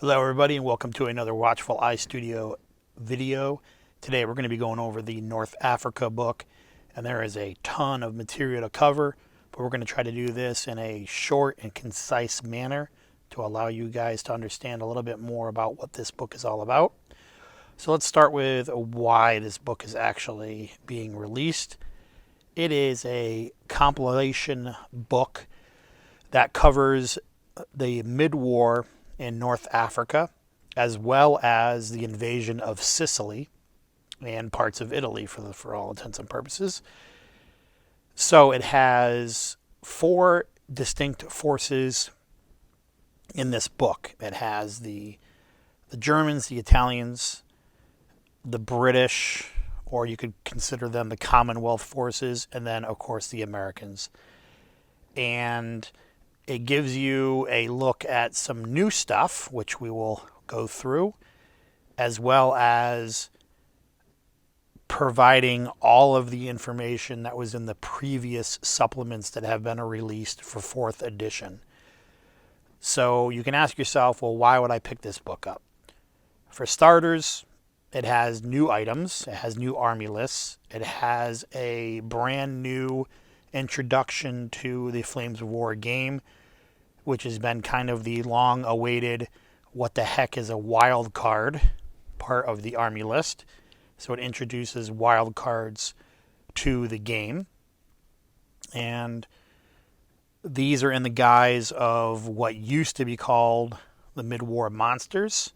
Hello everybody and welcome to another Watchful iStudio video. Today we're going to be going over the North Africa book, and there is a ton of material to cover, but we're going to try to do this in a short and concise manner to allow you guys to understand a little bit more about what this book is all about. So let's start with why this book is actually being released. It is a compilation book that covers the mid-war in North Africa, as well as the invasion of Sicily and parts of Italy for all intents and purposes. So it has four distinct forces in this book. It has the Germans, the Italians, the British, or you could consider them the Commonwealth forces, and then, of course, the Americans. And it gives you a look at some new stuff, which we will go through, as well as providing all of the information that was in the previous supplements that have been released for 4th edition. So you can ask yourself, well, why would I pick this book up? For starters, it has new items. It has new army lists. It has a brand new introduction to the Flames of War game, which has been kind of the long-awaited what the heck is a wild card part of the army list. So it introduces wild cards to the game. And these are in the guise of what used to be called the mid-war monsters,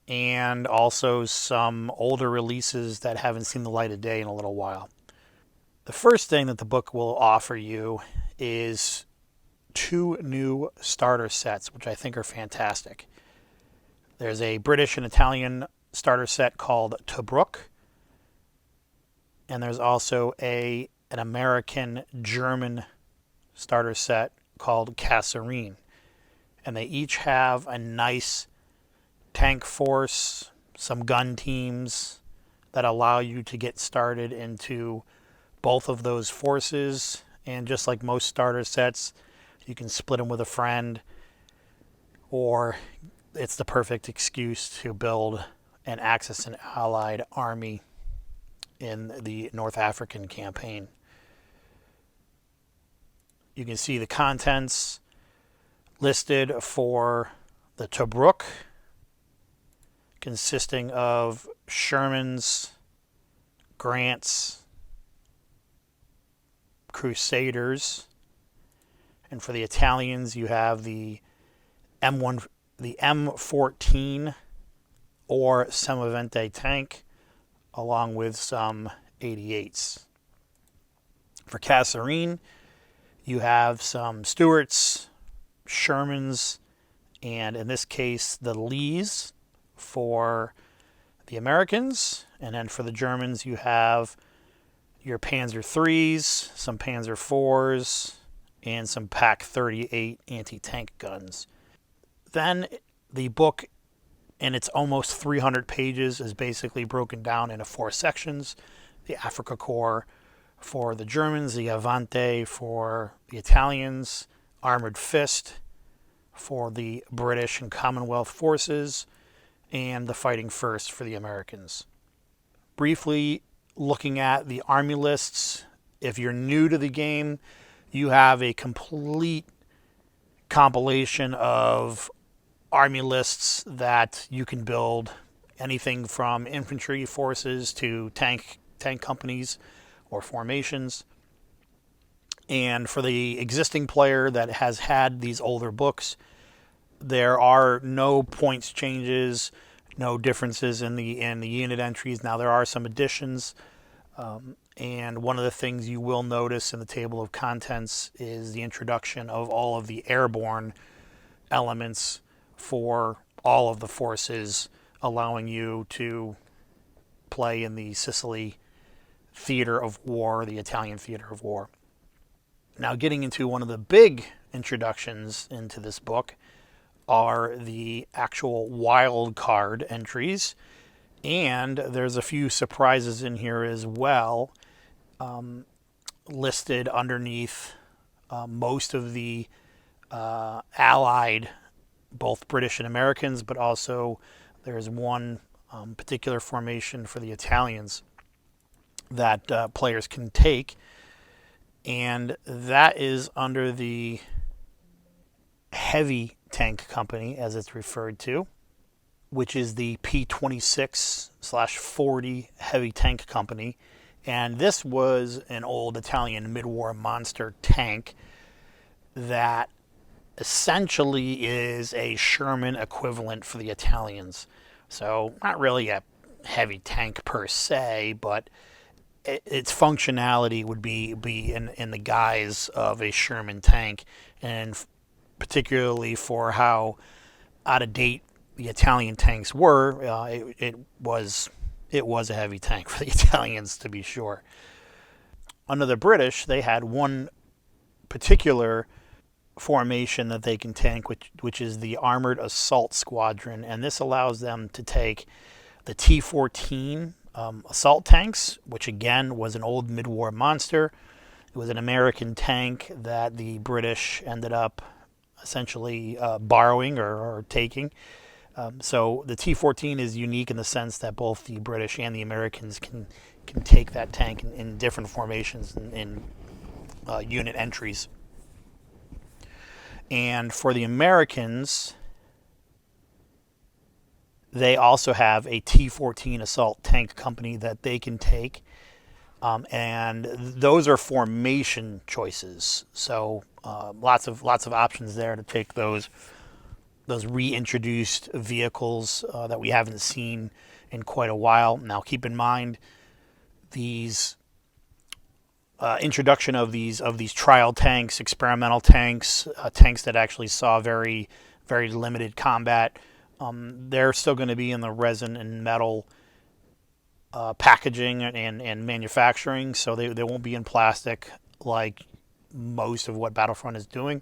and also some older releases that haven't seen the light of day in a little while. The first thing that the book will offer you is 2 new starter sets, which I think are fantastic. There's a British and Italian starter set called Tobruk, and there's also an American-German starter set called Kasserine. And they each have a nice tank force, some gun teams that allow you to get started into both of those forces. And just like most starter sets, you can split them with a friend, or it's the perfect excuse to build and access an allied army in the North African campaign. You can see the contents listed for the Tobruk, consisting of Shermans, Grants, Crusaders, and for the Italians, you have the M14 or Semovente tank, along with some 88s. For Kasserine, you have some Stuarts, Shermans, and in this case, the Lees for the Americans. And then for the Germans, you have your Panzer IIIs, some Panzer IVs, and some Pak 38 anti-tank guns. Then the book, in its almost 300 pages, is basically broken down into 4 sections. The Afrika Korps for the Germans, the Avante for the Italians, Armored Fist for the British and Commonwealth forces, and the Fighting First for the Americans. Briefly looking at the army lists, if you're new to the game, you have a complete compilation of army lists that you can build, anything from infantry forces to tank companies or formations. And for the existing player that has had these older books, there are no points changes, no differences in the unit entries. Now there are some additions. And one of the things you will notice in the table of contents is the introduction of all of the airborne elements for all of the forces, allowing you to play in the Sicily theater of war, the Italian theater of war. Now, getting into one of the big introductions into this book are the actual wild card entries. And there's a few surprises in here as well, listed underneath most of the allied both British and Americans, but also there's one particular formation for the Italians that players can take, and that is under the heavy tank company, as it's referred to, which is the P26/40 heavy tank company. And this was an old Italian mid-war monster tank that essentially is a Sherman equivalent for the Italians. So not really a heavy tank per se, but its functionality would be in the guise of a Sherman tank, and particularly for how out of date the Italian tanks were, it was a heavy tank for the Italians, to be sure. Under the British, they had one particular formation that they can tank, which is the Armored Assault Squadron, and this allows them to take the T-14 assault tanks, which again was an old mid-war monster. It was an American tank that the British ended up essentially borrowing or taking. So the T-14 is unique in the sense that both the British and the Americans can take that tank in different formations in unit entries. And for the Americans, they also have a T-14 assault tank company that they can take. And those are formation choices. So lots of options there to take those reintroduced vehicles that we haven't seen in quite a while. Now, keep in mind these introduction of these trial tanks, experimental tanks, tanks that actually saw very limited combat. They're still going to be in the resin and metal packaging and manufacturing, so they won't be in plastic like most of what Battlefront is doing.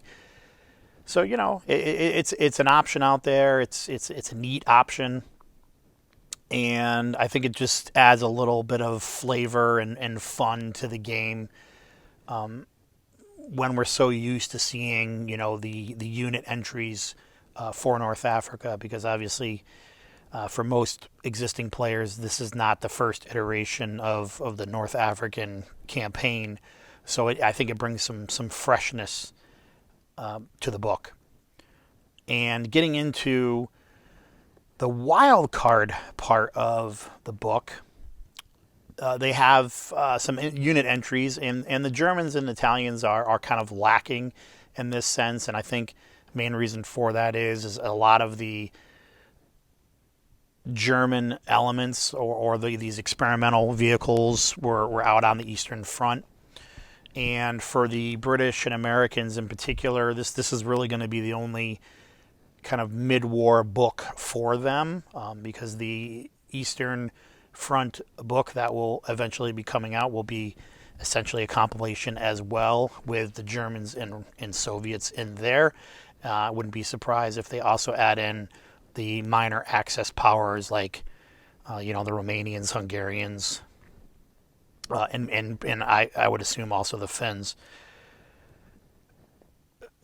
So it's an option out there. It's a neat option, and I think it just adds a little bit of flavor and fun to the game. When we're so used to seeing the unit entries for North Africa, because obviously for most existing players, this is not the first iteration of the North African campaign. So I think it brings some freshness to the book. And getting into the wild card part of the book, they have some unit entries, and the Germans and Italians are kind of lacking in this sense. And I think the main reason for that is a lot of the German elements or these experimental vehicles were out on the Eastern Front. And for the British and Americans in particular, this is really going to be the only kind of mid-war book for them, because the Eastern Front book that will eventually be coming out will be essentially a compilation as well, with the Germans and Soviets in there. I wouldn't be surprised if they also add in the minor Axis powers like the Romanians, Hungarians, and I would assume also the Finns.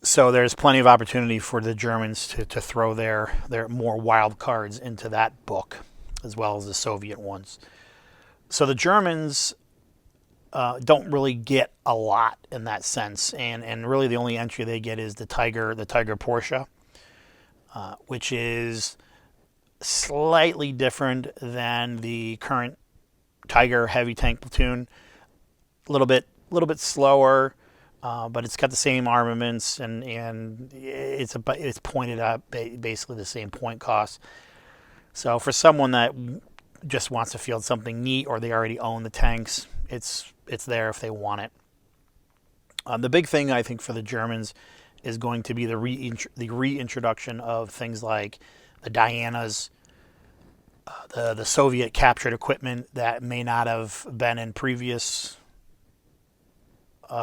So there's plenty of opportunity for the Germans to throw their more wild cards into that book, as well as the Soviet ones. So the Germans don't really get a lot in that sense, and really the only entry they get is the Tiger Porsche, which is slightly different than the current Tiger heavy tank platoon. A little bit slower, but it's got the same armaments, and it's pointed at basically the same point cost. So for someone that just wants to field something neat, or they already own the tanks, it's there if they want it. The big thing I think for the Germans is going to be the reintroduction of things like the Dianas, the Soviet captured equipment that may not have been in previous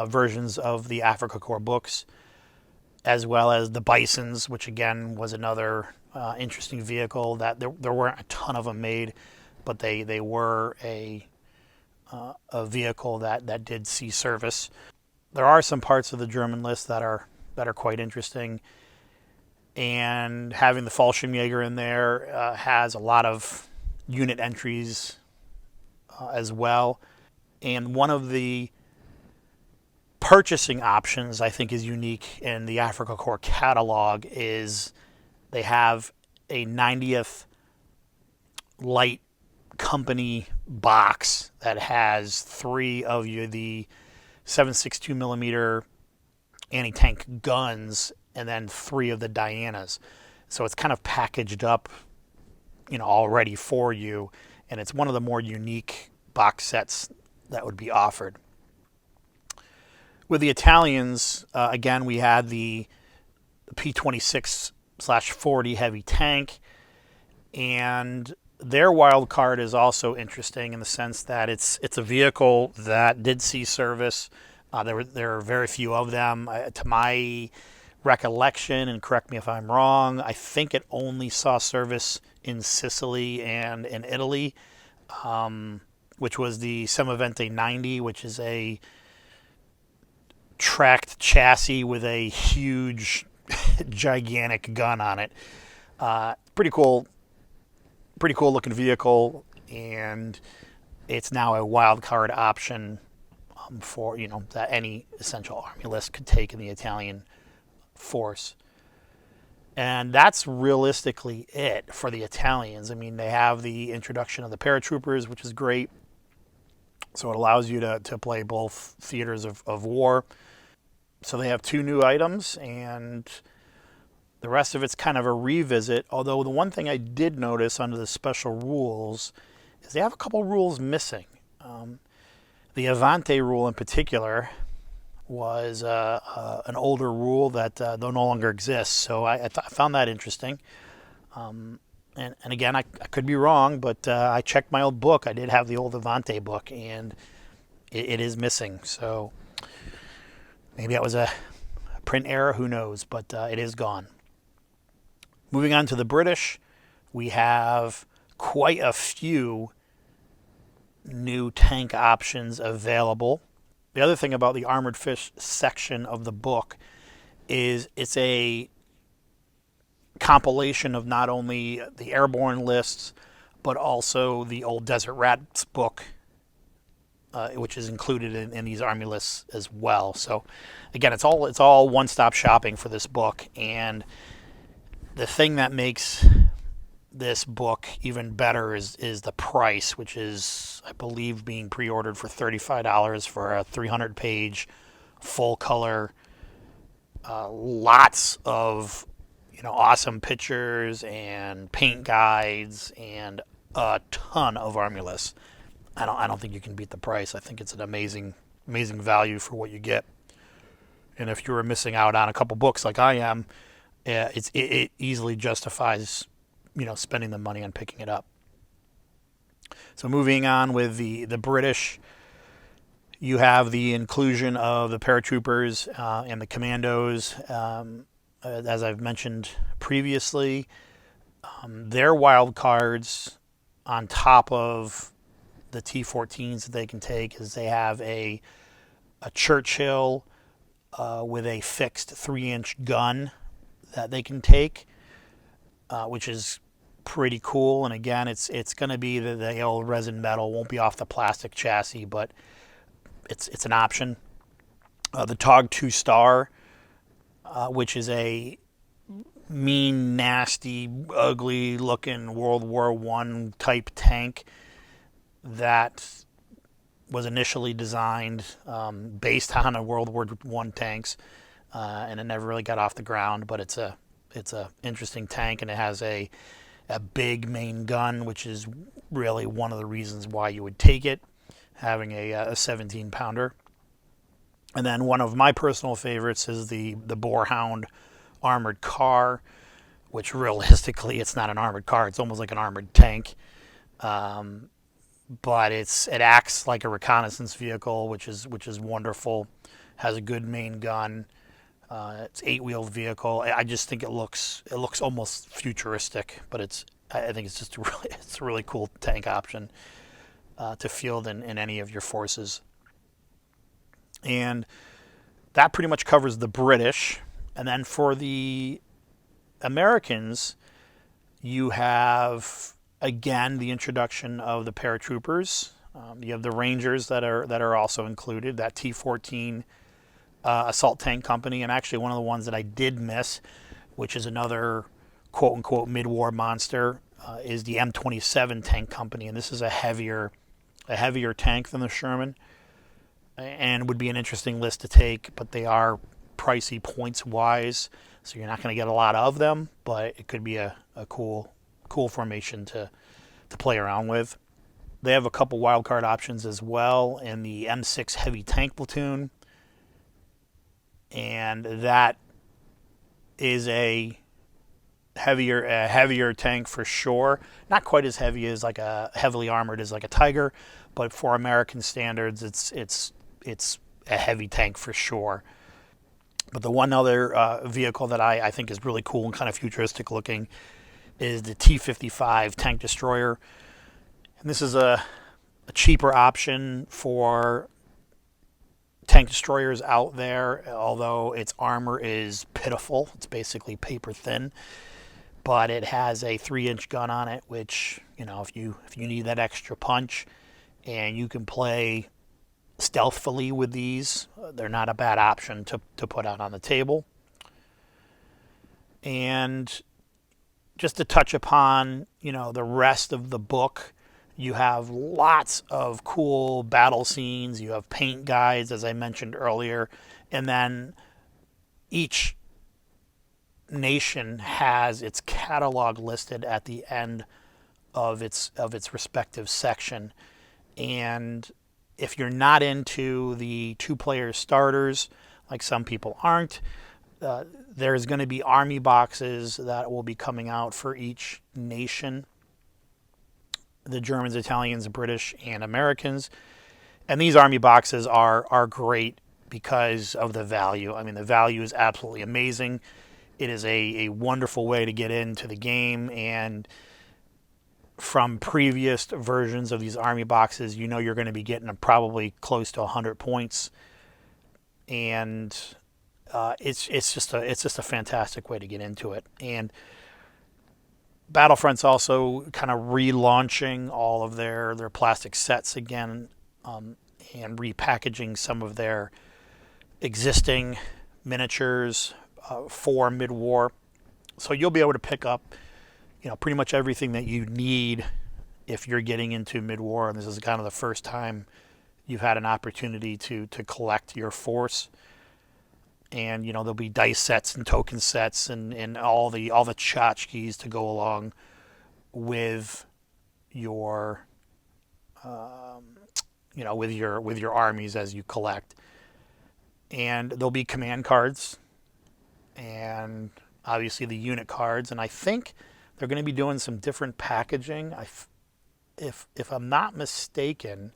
versions of the Africa Corps books, as well as the Bisons, which again was another interesting vehicle that there weren't a ton of them made, but they were a vehicle that did see service. There are some parts of the German list that are quite interesting. And having the Fallschirmjäger in there has a lot of unit entries as well. And one of the purchasing options I think is unique in the Africa Corps catalog is they have a 90th Light Company box that has 3 of the 7.62 millimeter anti-tank guns and then 3 of the Dianas. So it's kind of packaged up, already for you, and it's one of the more unique box sets that would be offered. With the Italians, again, we had the P26/40 heavy tank, and their wild card is also interesting in the sense that it's a vehicle that did see service. There are very few of them. To my recollection, and correct me if I'm wrong, I think it only saw service in Sicily and in Italy, which was the Semavente 90, which is a tracked chassis with a huge, gigantic gun on it. Pretty cool looking vehicle, and it's now a wild card option for that any essential army list could take in the Italian force. And that's realistically it for the Italians. I mean, they have the introduction of the paratroopers, which is great. So it allows you to play both theaters of war. So they have 2 new items, and the rest of it's kind of a revisit. Although the one thing I did notice under the special rules is they have a couple rules missing. The Avante rule in particular was an older rule that no longer exists. So I found that interesting. And again, I could be wrong, but I checked my old book. I did have the old Avante book, and it is missing. So maybe that was a print error, who knows, but it is gone. Moving on to the British, we have quite a few new tank options available. The other thing about the Armored Fish section of the book is it's a compilation of not only the airborne lists, but also the old Desert Rats book, which is included in these army lists as well. So again, it's all one-stop shopping for this book. And the thing that makes this book even better is the price, which is, I believe, being pre-ordered for $35 for a 300-page full color, lots of awesome pictures and paint guides and a ton of army lists. I don't think you can beat the price. I think it's an amazing value for what you get. And if you were missing out on a couple books like I am, it easily justifies spending the money on picking it up. So moving on with the British, you have the inclusion of the paratroopers and the commandos. As I've mentioned previously, their wild cards on top of the T-14s that they can take is they have a Churchill with a fixed 3-inch gun that they can take, which is pretty cool. And again, it's going to be the old resin metal, won't be off the plastic chassis, but it's an option. The TOG 2-star, which is a mean, nasty, ugly looking World War I type tank that was initially designed based on a World War I tanks, and it never really got off the ground. But it's a interesting tank, and it has a big main gun, which is really one of the reasons why you would take it, having a 17-pounder. And then one of my personal favorites is the Boarhound armored car, which realistically it's not an armored car; it's almost like an armored tank. But it acts like a reconnaissance vehicle, which is wonderful. Has a good main gun. It's 8-wheeled vehicle. I just think it looks almost futuristic, but I think it's just it's a really cool tank option to field in any of your forces. And that pretty much covers the British. And then for the Americans, you have, again, the introduction of the paratroopers. You have the Rangers that are also included, that T-14 assault tank company, and actually one of the ones that I did miss, which is another quote-unquote mid-war monster, is the M27 tank company, and this is a heavier tank than the Sherman, and would be an interesting list to take, but they are pricey points-wise, so you're not going to get a lot of them, but it could be a cool formation to play around with. They have a couple wildcard options as well in the M6 heavy tank platoon, and that is a heavier tank for sure. Not quite as heavy as like a heavily armored as like a Tiger, but for American standards, it's a heavy tank for sure. But the one other vehicle that I think is really cool and kind of futuristic looking is the T-55 tank destroyer. And this is a cheaper option for tank destroyers out there, although its armor is pitiful. It's basically paper thin. But it has a 3-inch gun on it, which, if you need that extra punch and you can play stealthily with these, they're not a bad option to put out on the table. And just to touch upon, the rest of the book, you have lots of cool battle scenes. You have paint guides, as I mentioned earlier, and then each nation has its catalog listed at the end of its respective section. And if you're not into the 2-player starters, like some people aren't, there's going to be army boxes that will be coming out for each nation: the Germans, Italians, British, and Americans. And these army boxes are great because of the value. I mean, the value is absolutely amazing. It is a wonderful way to get into the game, and from previous versions of these army boxes, you're going to be getting probably close to 100 points, and it's just a fantastic way to get into it. And Battlefront's also kind of relaunching all of their plastic sets again, and repackaging some of their existing miniatures for mid-war. So you'll be able to pick up, pretty much everything that you need if you're getting into mid-war, and this is kind of the first time you've had an opportunity to collect your force. And there'll be dice sets and token sets and all the tchotchkes to go along with your with your armies as you collect. And there'll be command cards, and obviously the unit cards, and I think they're going to be doing some different packaging. If I'm not mistaken,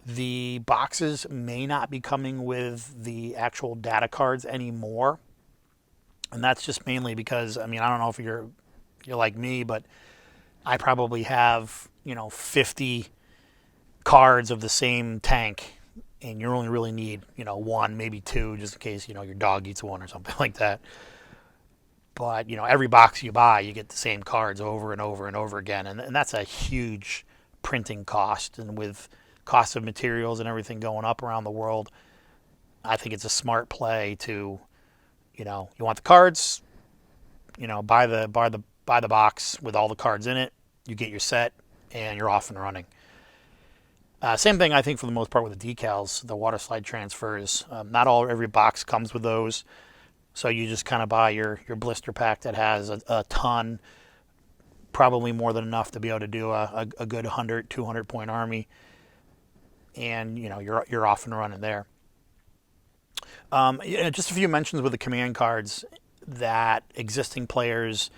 the boxes may not be coming with the actual data cards anymore, and that's just mainly because, I don't know if you're like me, but I probably have 50 cards of the same tank, and you only really need one, maybe two, just in case your dog eats one or something like that. But every box you buy, you get the same cards over and over and over again, and that's a huge printing cost. And with cost of materials and everything going up around the world, I think it's a smart play to, you want the cards, buy the box with all the cards in it. You get your set, and you're off and running. Same thing, I think, for the most part with the decals, the water slide transfers. Not every box comes with those, so you just kind of buy your blister pack that has a ton, probably more than enough to be able to do a good 100, 200 point army, and you're off and running there. Just a few mentions with the command cards that existing players,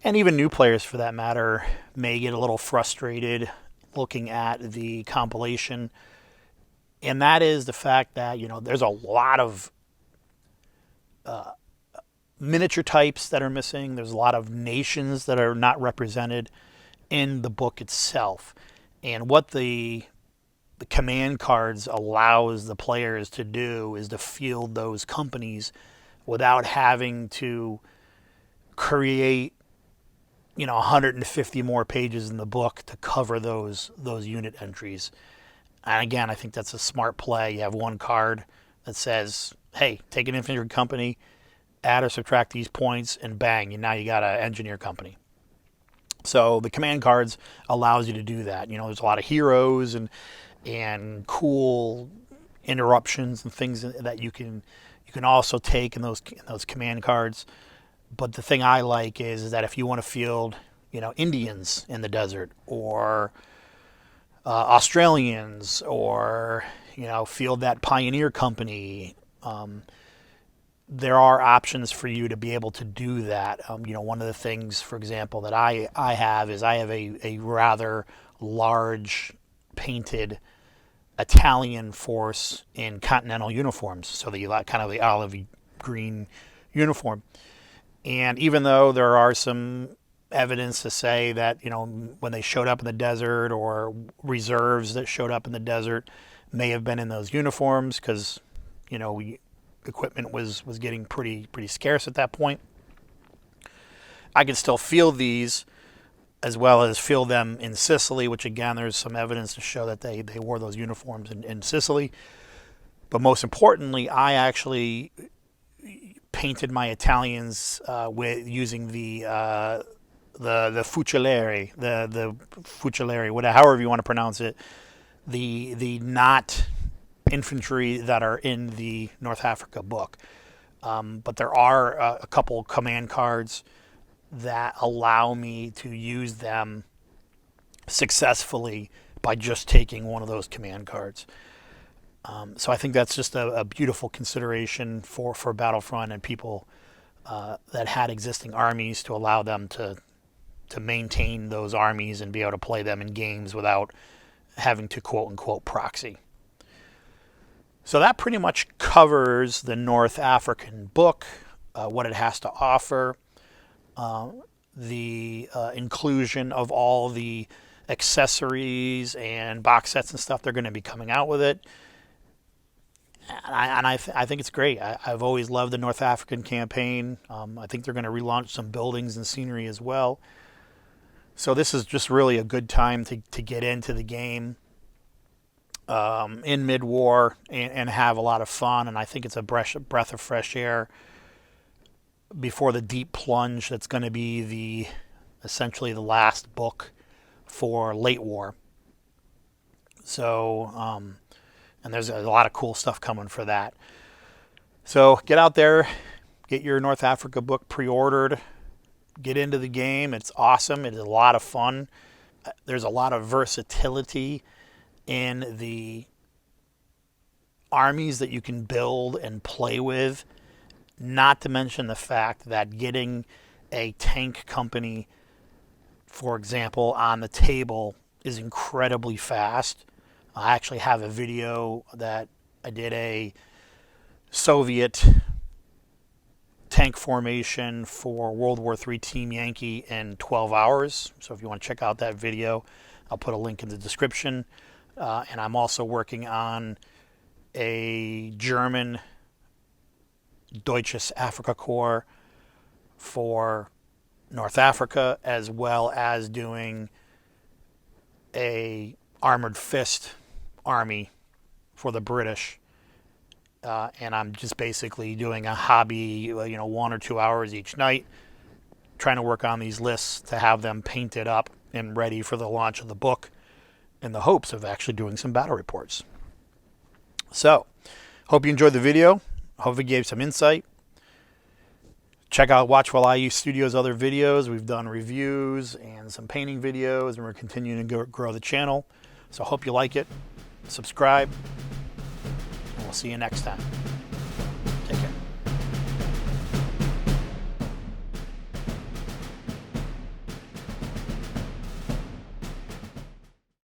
and even new players for that matter, may get a little frustrated looking at the compilation, and that is the fact that there's a lot of miniature types that are missing. There's a lot of nations that are not represented in the book itself, and what the command cards allows the players to do is to field those companies without having to create, 150 more pages in the book to cover those unit entries. And again, I think that's a smart play. You have one card that says, hey, take an infantry company, add or subtract these points, and bang, and now you got an engineer company. So the command cards allows you to do that. There's a lot of heroes and cool interruptions and things that you can also take in those command cards. But the thing I like is that if you want to field, Indians in the desert, or Australians, or field that pioneer company, there are options for you to be able to do that. One of the things, for example, that I have is I have a rather large painted Italian force in continental uniforms, so the kind of the olive green uniform. And even though there are some evidence to say that, when they showed up in the desert, or reserves that showed up in the desert may have been in those uniforms, because, equipment was getting pretty scarce at that point, I could still field these, as well as field them in Sicily, which again, there's some evidence to show that they wore those uniforms in Sicily. But most importantly, I actually painted my Italians with using the fucilari, the fucilari, whatever, however you want to pronounce it, the not infantry that are in the North Africa book. But there are a couple command cards that allow me to use them successfully by just taking one of those command cards. So I think that's just a beautiful consideration for Battlefront and people that had existing armies, to allow them to maintain those armies and be able to play them in games without having to quote-unquote proxy. So that pretty much covers the North African book, what it has to offer, the inclusion of all the accessories and box sets and stuff they're going to be coming out with it. And I think it's great. I've always loved the North African campaign. I think they're going to relaunch some buildings and scenery as well. So this is just really a good time to get into the game in mid-war and have a lot of fun. And I think it's a breath of fresh air before the deep plunge that's going to be essentially the last book for late war. So, and there's a lot of cool stuff coming for that. So get out there, get your North Africa book pre-ordered, get into the game. It's awesome. It is a lot of fun. There's a lot of versatility in the armies that you can build and play with, not to mention the fact that getting a tank company, for example, on the table is incredibly fast. I actually have a video that I did a Soviet tank formation for World War III Team Yankee in 12 hours. So if you want to check out that video, I'll put a link in the description. And I'm also working on a German Deutsches Afrika Korps for North Africa, as well as doing a armored fist army for the British. And I'm just basically doing a hobby, 1 or 2 hours each night, trying to work on these lists to have them painted up and ready for the launch of the book, in the hopes of actually doing some battle reports. So, hope you enjoyed the video. Hope it gave some insight. Check out Watchful IU Studios' other videos. We've done reviews and some painting videos, and we're continuing to grow the channel. So I hope you like it. Subscribe, and we'll see you next time.